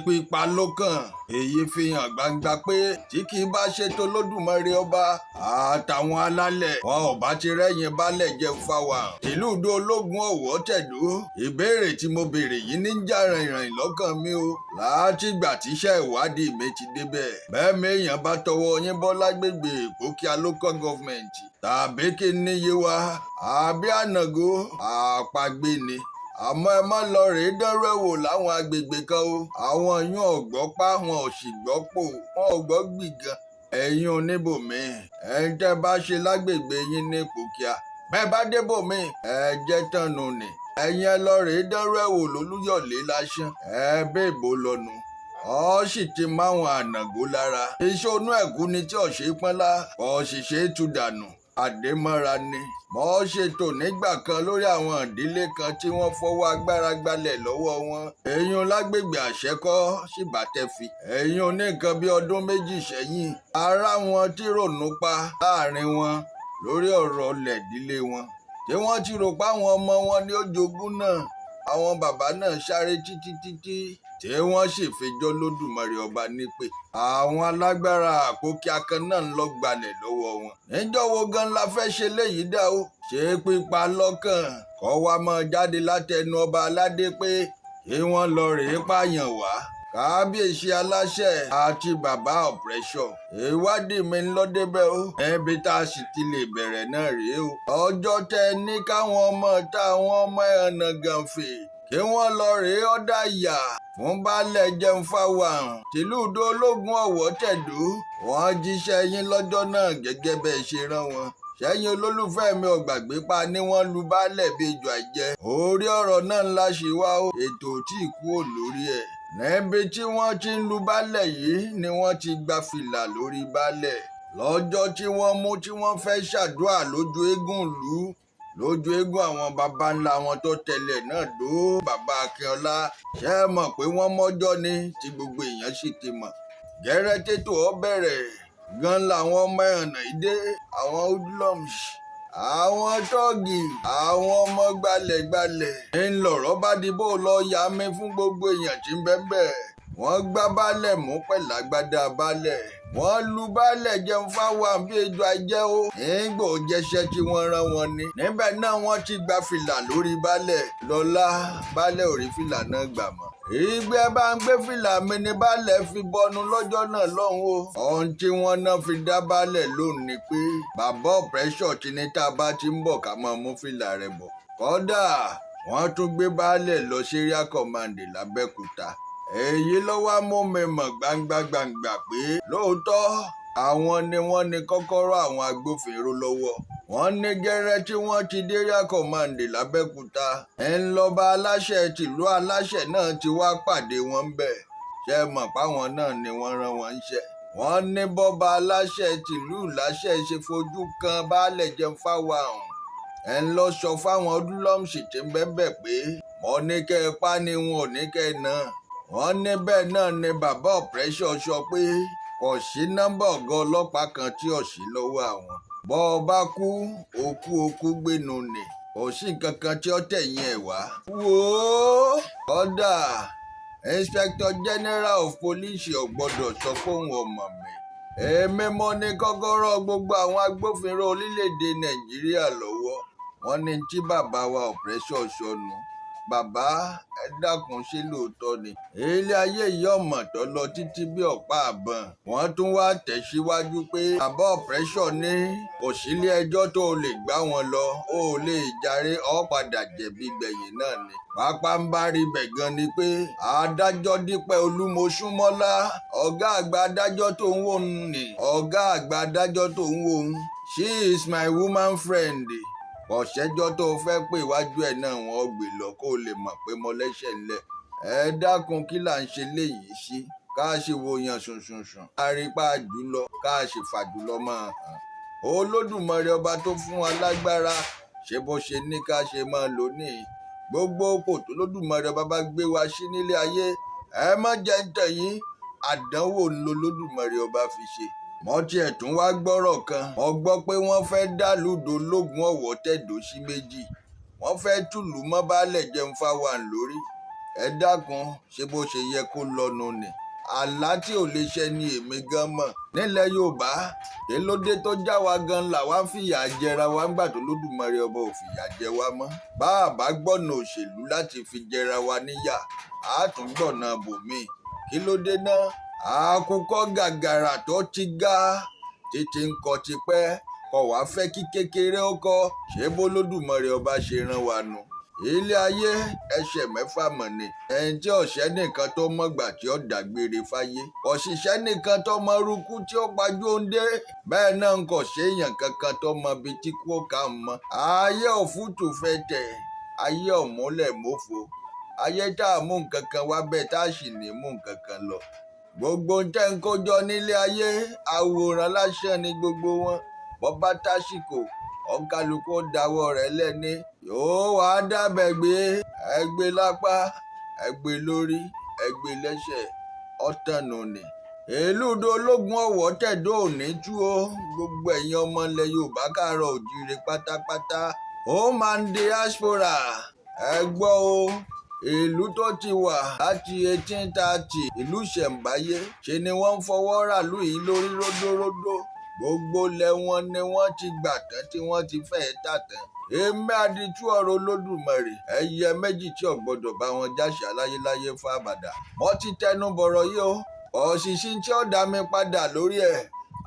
pípa ló kàn. Èyí fi hàn gbangba pé tí kì í bá ṣètò Olódùmarè ọba àtàwọn alálẹ̀ wọn ò bá ti rẹ́yìn balẹ̀ jẹun fáwa. Tìlú Ìdó ológun Ọ̀wọ̀ tẹ̀dó. Ìbéèrè tí mo béèrè yìí ní ń jà rìnrìn lọ́kàn mi o. Látìgbà tíṣẹ́ ìwádìí mi ti débẹ̀. Bẹ́ẹ̀ mi èèyàn bá tọwọ́ yín bọ́ lágbègbè Ìpókíà local government tàbí kí ní Yewa àbí Ànàgó àpagbé ni. Àmọ́ ẹ má lọ rèé dánrú ẹ̀ wò láwọn agbègbè kan o. Àwọn yún ọ̀gbọ́ pa wọn ò sì gbọ́ pò wọn ò gbọ́ gbìgàn. Ẹ̀yin oníbòmíì ẹ̀yin tẹ́ bá ṣe lágbègbè yín ní Ìpókíà bẹ́ẹ̀ bá débòmíì ẹ jẹ́ tànù ni. Ẹ̀yin ẹ lọ rèé dánrú ẹ̀ wò lólúyọ̀lé lásán ẹ bẹ́ẹ̀ bó lọ́nu. Ọ sì ti máwọn Ànàgó lára. Iṣẹ́ onú ẹ̀kú ni tí ọ̀ṣẹ́ pọ́nlá ọ̀ṣìṣẹ́ tú dànù. Àdèmọ́ra ni. Mo ṣètò nígbà kan lórí àwọn ìdílé kan tí wọ́n fọwọ́ agbára gbalẹ̀ lọ́wọ́ wọn. Èèyàn lágbègbè Àṣẹkọ́ Ṣìbàtẹ́fì. Èèyàn ní nǹkan bí ọdún méjì sẹ́yìn. Ara wọn tí rònú pa láàrin wọn lórí ọ̀rọ̀ ilẹ̀ ìdílé wọn. Tí wọ́n ti rò pé àwọn ọmọ wọn ni ó jogún náà. Àwọn bàbá náà sáré títí tí wọ́n sì fi jọ́ Olódùmarè ọba nípè. Àwọn alágbára Ìpókíà kan náà ń lọ gbalẹ̀ lọ́wọ́ wọn. Níjọ́ wo gan la fẹ́ ṣe léyìí dá o? Ṣé pípa lọ́kàn kọ́ wa máa jáde látẹnu ọba aládé pé kí wọ́n lọ rèé pààyàn wá? Kábíyèsí aláṣẹ àti bàbá ọ̀pẹ́ṣọ̀. Ìwádìí mi ń lọ débẹ̀ o. Ẹbí tá a sì ti lè bẹ̀rẹ̀ náà rèé o. Ọjọ́ tẹ ní káwọn ọmọ táwọn ọmọ ẹ̀nà gànfè kí wọ́n lọ rèé ọ̀dà yà fún baálẹ̀ jẹun fáwọn tìlú Ìdó ológun Ọ̀wọ̀ tẹ̀dó. Wọ́n jíṣẹ́ yín lọ́jọ́ náà gẹ́gẹ́ bẹ́ẹ̀ ṣe rán wọn. Sẹ́yìn olólùfẹ́ mi ò gbàgbé pa ni wọ́n lu baálẹ̀ bí ejò àìjẹ. Orí ọ̀rọ̀ náà ńlá ṣe wá o. Ètò tí ì kú ò lórí ẹ̀. Níbi tí wọ́n ti ń lu baálẹ̀ yìí ni wọ́n ti gba fìlà lórí baálẹ̀. Lọ́jọ́ tí wọ́n mú tí wọ́n fẹ́ ṣàdúrà lójú eégún ìlú lójú eégún àwọn baba ńlá wọn tó tẹ̀lé náà dó bàbá Akínọlá. Ṣé ẹ mọ̀ pé wọ́n mọ́jọ́ ni tí gbogbo èèyàn sì ti mọ̀. Gẹ́rẹ́ tètò ọ bẹ̀rẹ̀ gan làwọn ọmọ ẹ̀hànà ìdé àwọn hoodlums àwọn tọ́ọ̀gì àwọn ọmọ gbalẹ̀gbalẹ̀. ń lọ̀rọ̀ bá di bó lọ ya mi fún gbogbo èèyàn tí ń bẹ́ẹ̀. Wọ́n gbá baálẹ̀ mú pẹ̀lágbádá baálẹ̀. Wọ́n lu baálẹ̀ jẹun fáwọn àbí ejò ajẹ́ o. Nígbò jẹ́ṣẹ́ tí wọ́n rán wọn ni. Níbẹ̀ náà wọ́n ti gba fìlà lórí baálẹ̀. Lọ́lá baálẹ̀ ò rí fìlà náà gbà mọ́. Ìgbẹ́ bá ń gbé fìlà mi ni baálẹ̀ fi bọnu lọ́jọ́ náà lọ́hùn o. Ohun tí wọ́n náà fi dá baálẹ̀ lóhùn ni pé bàbá ọ̀pẹ́ṣọ̀ ti ní tá a bá ti ń bọ̀ ká máa mú fìlà rẹ̀ bọ̀. Kódà wọ́n tún gbé baálẹ̀ lọ sí area command l'Abẹ́òkúta. Èyí ló wá mú mi mọ̀ gbangba pé lóòótọ́ àwọn ni wọ́n ní kọ́kọ́rọ́ àwọn agbófinró lọ́wọ́. Wọ́n ní gẹ́rẹ́ tí wọ́n ti dé area command l'Abẹ́òkúta. ń lọ́ba aláṣẹ tìlú aláṣẹ náà ti wá pàdé wọn bẹ̀. Ṣé mọ̀ páwọn náà ni wọ́n rán wọn ṣẹ́. Wọ́n ní bọ́ba aláṣẹ tìlú láṣẹ ṣe fojú kan baálẹ̀ jẹun fáwọn àrùn. ń lọ sọ fáwọn hoodlums tí ń bẹ́ẹ̀ pé mo ní kẹ́ ẹ pa ni wọn ò ní kẹ́ ẹ náà. Wọ́n ní bẹ́ẹ̀ náà ni bàbá ọ̀pẹ́ṣọ̀ sọ pé kò sí nọ́mbà ọ̀gá ọlọ́pàá kan tí ò sí lọ́wọ́ àwọn. Bọ́ ọ bá kú okú gbénu nì kò sí nǹkan kan tí ó tẹ̀yìn ẹ̀ wá. Wò ó kódà Inspector General of Police ò gbọ́dọ̀ sọ fóun ọmọ mi. Èmi mo ní kọ́kọ́rọ́ gbogbo àwọn agbófinró orílẹ̀-èdè Nàìjíríà lọ́wọ́. Wọ́n ní tí bàbá wa ọ̀pẹ́ṣọ̀ sọnù. Bàbá ẹ dákun ṣe lóòótọ́ ni. Ilé ayé yìí ọmọ tó lọ títí bí ọ̀pá àbọ̀n. Wọ́n tún wá tẹ̀síwájú pé bàbá ọ̀pẹ́ṣọ̀ ní kò sílé ẹjọ́ tó lè gbá wọn lọ. Ó lè jàre ó padà jẹ̀bi gbẹ̀yìn náà ni. Pápá ń bá rí bẹ̀ gan ni pé adájọ́ Dípẹ́ Olúmọṣúmọ́lá ọ̀gá àgbà adájọ́ tó ń wò ń nì. Ọ̀gá àgbà adájọ́ tó ń wò ń. She is my woman friend. Ọ̀ṣẹ́jọ́ tó fẹ́ pé iwájú ẹ̀ náà wọ́n gbé lọ kó lè mọ̀ pé mo lẹ́sẹ̀ ńlẹ̀. Ẹ dákun kí là ń ṣe léyìí sí. Ká ṣe wo yan ṣunṣunṣun. Àrípa jùlọ ká ṣe fàjùlọ máa hàn. Olódùmarè ọba tó fún wa lágbára ṣé bó ṣe ní ká ṣe máa lò ní. Gbogbo òpó tó lódùmarè ọba bá gbé wa sí nílé ayé ẹ má jẹ́ ń tẹ̀yìn àdánwò lolódùmarè ọba fi ṣe. Mo tiẹ̀ tún wá gbọ́rọ̀ kan. Mo gbọ́ pé wọ́n fẹ́ dá lùdò ológun Ọ̀wọ̀ tẹ̀dó sí méjì. Wọ́n fẹ́ tùlù mọ́ baálẹ̀ jẹun fáwọn lórí. ẹ dákun ṣé bó ṣe yẹ kó lọ́nu ni àlá tí ò lè ṣẹ ni èmi gan mọ̀ nílẹ̀ Yorùbá kí ló dé tó já wa gan làwa ń fìyà jẹra wa ńgbà tó lódùmarè ọba ò fìyà jẹ wa mọ́ bá a bá gbọ́nà òṣèlú láti fi jẹra wa níyà á tún gbọ́nà bòmíì kí ló dé náà àkùkọ gàgàrà tó ti ga títí ń kọ tipẹ́ kọ wá fẹ́ kí kékeré ó kọ ṣé bó lódùmarè ọba ṣe rán wa nù ilé ayé ẹsẹ̀ mẹ́fà mọ̀ ni ẹni tí ọ̀sẹ́ nìkan tó mọ̀gbà tí ó dágbére fáyé òṣìṣẹ́ nìkan tó mọ rúkú tí ó pajú òǹdé bẹ́ẹ̀ náà ń kọ̀ séèyàn kankan tó mọ ibi tí kò ká mọ́ ayé òfútù fẹ́ tẹ̀ ayé ọ̀múlẹ̀ mófo ayé tá a mú nǹkan kan wá bẹ́ẹ̀ tá a sì ní mú nǹkan kan lọ gbogbo tẹ́ ń kójọ nílé ayé àwòrán lásán ni gbogbo wọn bọ́bá tásìkò ọ̀kálukú dáwọ́ rẹ̀ lẹ́ni yóò wá dábẹ̀ gbé ẹgbẹ́ lápá ẹgbẹ́ lórí ẹgbẹ́ lẹ́sẹ̀ ọ̀tànù ni. èlùdó ológun ọ̀wọ̀ tẹ̀dó òní tú o gbogbo ẹ̀yin ọmọ ilẹ̀ Yorùbá káàárọ̀ òjíire pátápátá ó máa ń diaspora ẹ gbọ́ o ìlú tó ti wà láti 1830 ìlú ṣẹ̀ǹbáyé ṣe ni wọ́n ń fọwọ́ ràlú yìí lórí ródóródó gbogbo ilẹ̀ wọn ni wọ́n ti gbà tán tí wọ́n ti fẹ́ẹ́ tà tán èmi àdìtú ọ̀rọ̀ Olódùmarè ẹyẹ méjì tí ò gbọdọ̀ bá wọn jáṣà láyéláyé fún àbàdà wọ́n ti tẹnu bọ̀rọ̀ yìí o òṣìṣẹ́ tí ó dá mi padà lórí ẹ̀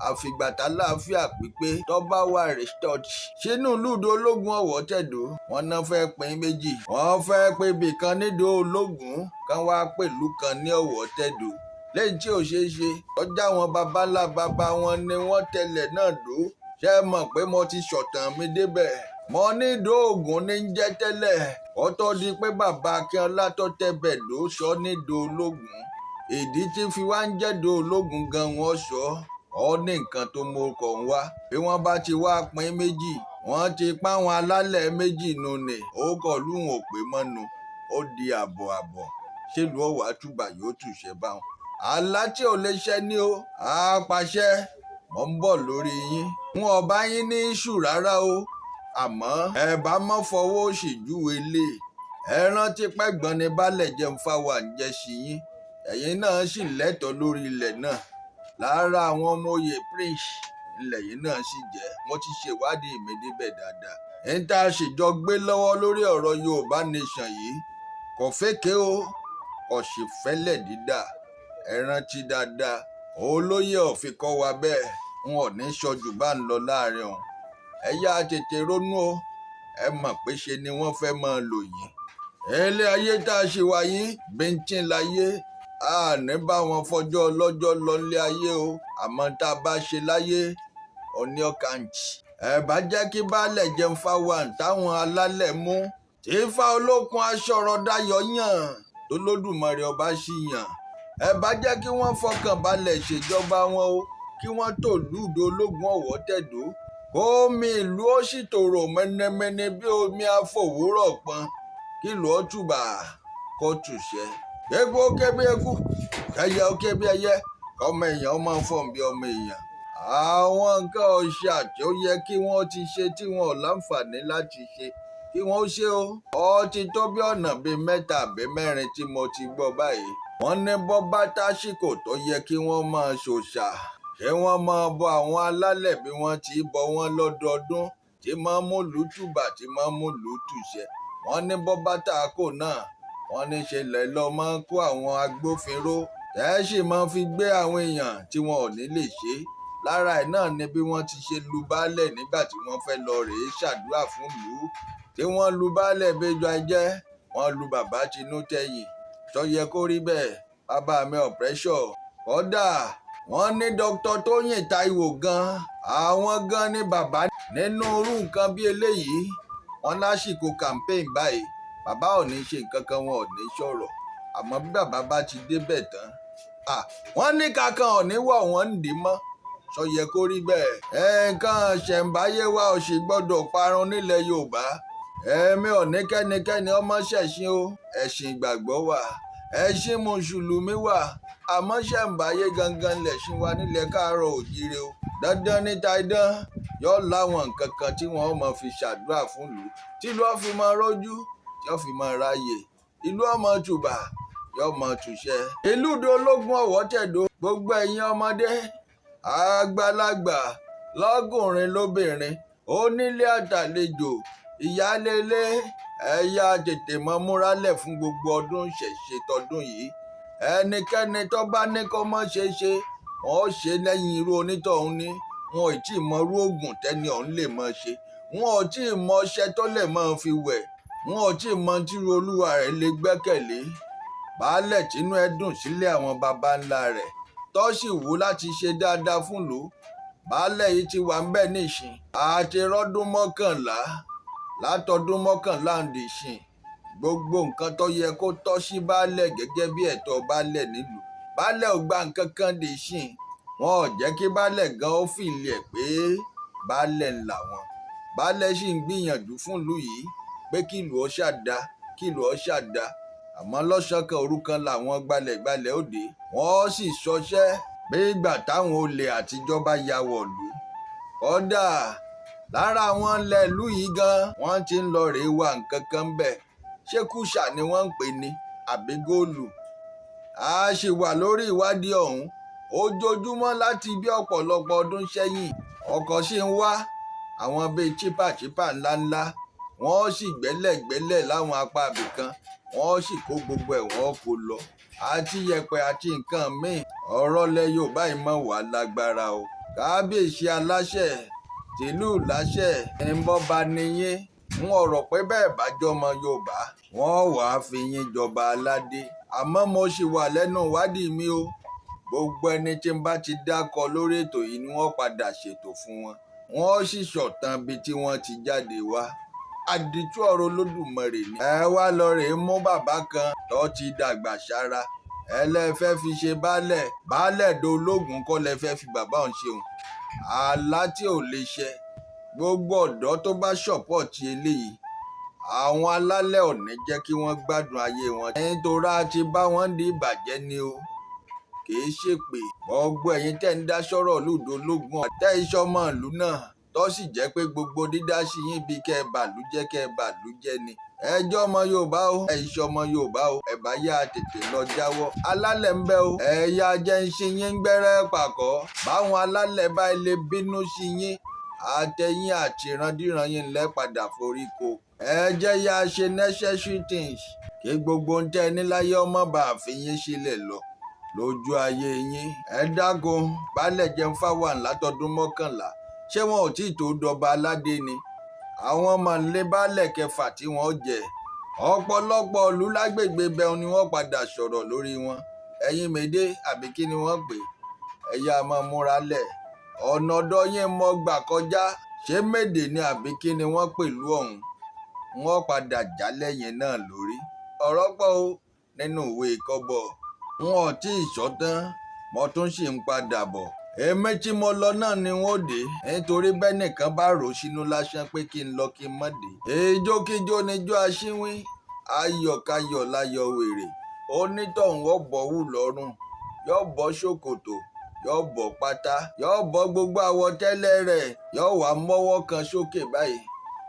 àfìgbàtà láàfíà pípé tó bá wà restored sínú lúdò ológun ọ̀wọ̀ tẹ̀dó wọn náà fẹ́ pín méjì wọ́n fẹ́ pé ibìkan nídò ológun kan wá pẹ̀lú kan ní ọ̀wọ̀ tẹ̀dó lẹ́yìn tí ò ṣeé ṣe ọjà wọn baba ńlá baba wọn ni wọ́n tẹ̀lẹ̀ náà dó ṣe é mọ̀ pé mo ti ṣọ̀tàn mi débẹ̀ mo ní ìdó ògùn ní jẹ́ tẹ́lẹ̀ ó tó di pé bàbá Akínọlá tó tẹ̀bẹ̀ dó sọ ní ìdó ológun ìdí tí fi wá ń jẹ́ ìdó ológun gan wọ́n sọ ọ ní nǹkan tó mú ọkọ̀ ń wá bí wọ́n bá ti wá pín méjì wọ́n ti páwọn alálẹ̀ méjì nù ní orúkọ lóhùn òpè mọ́nu ó di àbọ̀ ṣèlú ọ̀wá túbà yóò túṣẹ́ báwọn àlá tí ò lè ṣẹ ní o àpàṣẹ mo ń bọ̀ lórí yín wọn ọba yín ní iṣu rárá o àmọ́ ẹ bá mọ́ fọwọ́ òsì júwe lé ẹ rántí pẹ́gbọ́n ní baálẹ̀ jẹun fáwọn àjẹsí yín ẹ̀yin náà sì lẹ́tọ̀ọ́ lórí ilẹ̀ náà lára àwọn ọmọ oyè prince ilẹ̀ yìí náà sì jẹ́ wọ́n ti ṣèwádìí mi débẹ̀ dáadáa ń tá a sì jọ gbé lọ́wọ́ lórí ọ̀rọ̀ Yorùbá nation yìí kò fékè o kò sì fẹ́lẹ̀ dídà ẹ rántí dáadáa olóyè òfin kọ́ wa bẹ́ẹ̀ wọn ò ní sọjù bá ń lọ láàrin òun ẹ yá tètè ronú o ẹ mọ̀ pé ṣe ni wọ́n fẹ́ máa lò yín ilé ayé tá a ṣe wáyé bíntín láyé a ní bá wọn fọjọ́ ọlọ́jọ́ lọ nílé ayé o àmọ́ tá a bá ṣe láyé òní ọ̀kàǹtì ẹ bá jẹ́ kí baálẹ̀ jẹun fáwọn táwọn alálẹ̀ mú tí Ifá olókun aṣọ̀rọ̀ dayọ̀ yàn tó lódùmarè ọba sì yàn ẹ bá jẹ́ kí wọ́n fọkàn balẹ̀ ṣèjọba wọn o kí wọ́n tó lùdó ológun ọ̀wọ̀ tẹ̀dó omi ìlú ó sì tòrò mẹ́nẹ́mẹ́nẹ́ bí omi àfòwúrọ̀ pọn kí ìlú ó túbà kó túṣẹ́ egbò ókè bí eku ẹyẹ ókè bí ẹyẹ ọmọ èèyàn máa ń fọ̀n bí ọmọ èèyàn àwọn nǹkan ọ̀ṣà tí ó yẹ kí wọ́n ti ṣe tí wọn ò láǹfààní láti ṣe kí wọ́n ṣe o ọ ti tó bí ọ̀nà bíi 3 àbí 4 tí mo ti gbọ́ báyìí wọ́n ní bọ́ bá tásìkò tó yẹ kí wọ́n máa ṣòṣà ṣé wọ́n máa bọ àwọn alálẹ̀ bí wọ́n ti bọ wọ́n lọ́dọọdún tí máa mú lùtùbà tí máa mú lùtùṣẹ́ wọ́n ní bọ́ bá tààkò náà wọ́n ní ṣe lẹ̀ lọ máa ń kó àwọn agbófinró tẹ́ẹ̀sì máa fi gbé àwọn èèyàn tí wọn ò ní lè ṣe lára ẹ̀ náà ni bí wọ́n ti ṣe lu baálẹ̀ nígbà tí wọ́n fẹ́ lọ rèé ṣàdúrà fún ìlú tí wọ́n lu baálẹ̀ Béjọ Ajẹ́ wọ́n lu bàbá Tinútẹ̀yìn tó yẹ kó rí bẹ́ẹ̀ bàbá mi ọ̀pẹ́ṣọ̀ kódà wọ́n ní Dr. Tóyìn Táíwò gan àwọn gan ní bàbá nínú irú nǹkan bí eléyìí wọ́n lásìkò campaign báyìí bàbá ò ní ṣe nǹkan kan wọn ò ní sọ̀rọ̀ àmọ́ bí bàbá bá ti débẹ̀ tán wọ́n ní kankan ò ní wọ̀ wọ́n ń dì mọ́ sọ yẹ kó rí bẹ́ẹ̀ nǹkan ṣẹ̀ǹbáyé wa ò sì gbọ́dọ̀ parun nílẹ̀ Yorùbá ẹ̀mí ò ní kẹ́nikẹ́ni ọmọ ṣẹ̀sìn o ẹ̀sìn ìgbàgbọ́ wà ẹ̀sìn mùsùlùmí wà àmọ́ ṣẹ̀ǹbáyé gangan lẹ̀sìn wa nílẹ̀ káàárọ̀ òjíire o dandan níta idán yóò láwọn nǹkan kan tí wọ́n máa fi ṣàdúrà fún ìlú tí ìlú ó fi máa rọ́jú tí ó fi máa ráyè ìlú ọmọ tùbà yọmọ tùṣẹ. ìlú ìdó ológun Ọ̀wọ̀ tẹ̀dó gbogbo ẹ̀yin ọmọdé àgbàlagbà lọ́kùnrin lóbìnrin onílé àtàlejò ìyálélé ẹ̀yà tètè mọ́ múralẹ̀ fún gbogbo ọdún ṣẹ̀ṣẹ̀ tọdún yìí. ẹnikẹ́ni tó bá ní kó mọ́ ṣe wọ́n ó ṣe lẹ́yìn irú onítọ̀hún ní wọn ò tí ì mọ irú oògùn tẹ́ni ọ̀hún lè mọ́ ṣe wọn ò tí ì mọ ọṣẹ tó lè mọ́ fi wẹ̀ wọn ò tí ì mọ tírú olúwa rẹ̀ lè gbẹ́kẹ̀lé. baálẹ̀ tínú ẹ̀ dùn sílé àwọn baba ńlá rẹ̀ tó sì wù láti ṣe dáadáa fún ìlú. baálẹ̀ yìí ti wà ń bẹ̀ nísìn àti rọ́dún mọ́kànlá látọdún mọ́kànlá ǹdìsìn gbogbo nǹkan tó yẹ kó tọ́ sí baálẹ̀ gẹ́gẹ́ bí ẹ̀tọ́ baálẹ̀ nílùú baálẹ̀ ò gba nǹkan kan dìsìn wọn ò jẹ́ kí baálẹ̀ gan ó fìlì ẹ̀ pé baálẹ̀ ńlá wọn. baálẹ̀ sì ń gbìyànjú fún ìlú yìí pé kí ìlú ó ṣàdá kí ìlú ó ṣàdá àmọ́ lọ́sàn-án òru kan làwọn gbalẹ̀gbalẹ̀ òde wọ́n sì ṣọṣẹ́ bí ìgbà táwọn olè àtijọ́ bá ya wọ̀lú. kódà lára àwọn ilẹ̀ ìlú yìí gan wọ́n ti ń lọ rèé wa nǹkan kan bẹ̀ ṣé kùsà ni wọ́n ń pè ní àbí góòlù. a ṣì wà lórí ìwádìí ọ̀hún ojoojúmọ́ láti bí ọ̀pọ̀lọpọ̀ ọdún sẹ́yìn ọkọ̀ sì ń wá àwọn bíi chípàchípà ńláńlá wọ́n sì gbẹ́lẹ̀gbẹ́lẹ̀ láwọn apá ibìkan wọ́n sì kó gbogbo ẹ̀ wọ́n kó lọ àti yẹ̀pẹ̀ àti nǹkan míì. ọ̀rọ̀ lẹ Yorùbá yìí mọ̀ wá lágbára o. kábíyèsí aláṣẹ tìlú láṣẹ ìbọba nìyẹn ń ọ̀rọ̀ pé bẹ́ẹ̀ bá jọmọ Yorùbá wọ́n wàá fi yín jọba aládé. àmọ́ mo ṣì wà lẹ́nu ìwádìí mi o. gbogbo ẹni tí n bá ti dákọ lórí ètò yìí ni wọ́n padà ṣètò fún wọn. wọ́n sì ṣọ̀tàn bíi tí wọ́n ti jáde wá. àdìtú ọ̀rọ̀ Olódùmarè ni. ẹ wá lọ rèé mú bàbá kan tó ti dàgbà sára ẹ lẹ́ẹ̀fẹ́ fi ṣe baálẹ̀ dológun kọ́ lẹ́ẹ̀fẹ́ fi bàbá òun ṣeun. àlá tí ò lè ṣẹ gbogbo ọ̀dọ́ tó bá ṣọ̀pọ̀tì eléyìí àwọn alálẹ̀ ò ní jẹ́ kí wọ́n gbádùn ayé wọn. nítorí a ti bá wọn di ìbàjẹ́ ni o kìí ṣe pé gbogbo ẹ̀yin tẹ́ ń dá sọ́rọ̀ lùdó ológun ọ̀tẹ́ ìṣọmọ ìlú náà tó sì jẹ́ pé gbogbo dídá sí yín bíi kẹ́ ẹ bàlújẹ́ ni. ẹjọ́ ọmọ Yorùbá o ẹ̀ṣọ́ ọmọ Yorùbá o ẹ̀bá yá tètè lọ jáwọ́. alálẹ̀ ń bẹ o ẹ̀yà jẹ́ ń ṣe yín gbẹ́rẹ́ pàkọ́ báwọn alálẹ̀ bá ilé bínú sí yín àtẹ̀yìn àti ìrandíran yín lẹ́ padà forí ko. ẹ jẹ́ yá ṣe necessary things kí gbogbo ń tẹ́ níláyé ọmọ bá fi yín sílẹ̀ lọ lójú ayé yín. ẹ dákun baálẹ̀ jẹun fáwọn látọdún mọ́kànlá ṣé wọn ò tí ì tó dọba aládé ni. àwọn ọmọ ilé baálẹ̀ kẹfà tí wọ́n jẹ ọ̀pọ̀lọpọ̀ ìlú lágbègbè bẹ́ẹ̀ ni wọ́n padà sọ̀rọ̀ lórí wọn. ẹ̀yin mèdè àbí kí ni wọ́n pè ẹ̀yà máa múra lẹ̀ ọ̀nà ọ̀dọ̀ yín mọ́ gbà kọjá ṣé méde ni àbí kí ni wọ́n pẹ̀lú ọ̀hún wọ́n padà já lẹ́yìn náà lórí. ọ̀rọ̀ pọ̀ o nínú ìwé kọ́bọ̀ wọn ò tí ì sọ́tán mo tún sì ń padà bọ̀. èmi tí mo lọ náà ni wọ́n dé nítorí bẹ́ẹ̀ nìkan bá rò sínú lásán pé kí n lọ kí n má dé. ìjókíjó níjó aṣíwín ayọ̀káyọ̀ láyọ̀ wèrè onítọ̀hún ó bọ̀wù lọ́rùn yóò bọ́ ṣòkòtò yóò bọ́ pátá yóò bọ́ gbogbo àwọ̀tẹ́lẹ̀ rẹ̀ yóò wá mọ́wọ́ kan sókè báyìí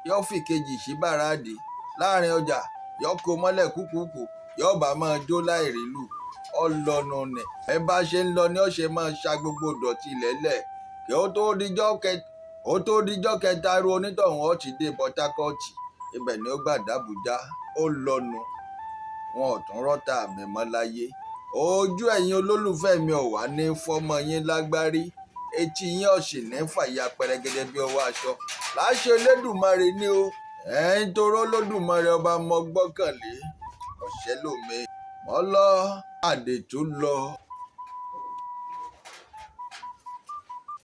yóò fi kejì sí bàràdì láàrin ọjà yóò kó mọ́lẹ̀ kúkúkù yóò bá máa jó láìrílù ọlọ́nu nì. ẹ bá ṣe ń lọ ni ó ṣe máa ṣa gbogbo dọ̀tí lẹ́lẹ̀ kí ó tó dijọ́ kẹta ru onítọ̀hún ó ti dé Port Harcourt ibẹ̀ ni ó gbà d'Àbújá ó lọ́nu wọn ò tún rọ́tà mi mọ́ láyé. ojú ẹ̀yin olólùfẹ́ mi ò wá ní fọ́mọ yín lágbárí etí yín ọ̀sìn ní fàyà pẹrẹgẹdẹ bí ọwọ́ aṣọ láṣẹ Olódùmarè ni o. ẹ̀yin toró Olódùmarè ọba mọ gbọ́kànlé ọ̀sẹ́ lómi mọ́ lọ àdètú lọ.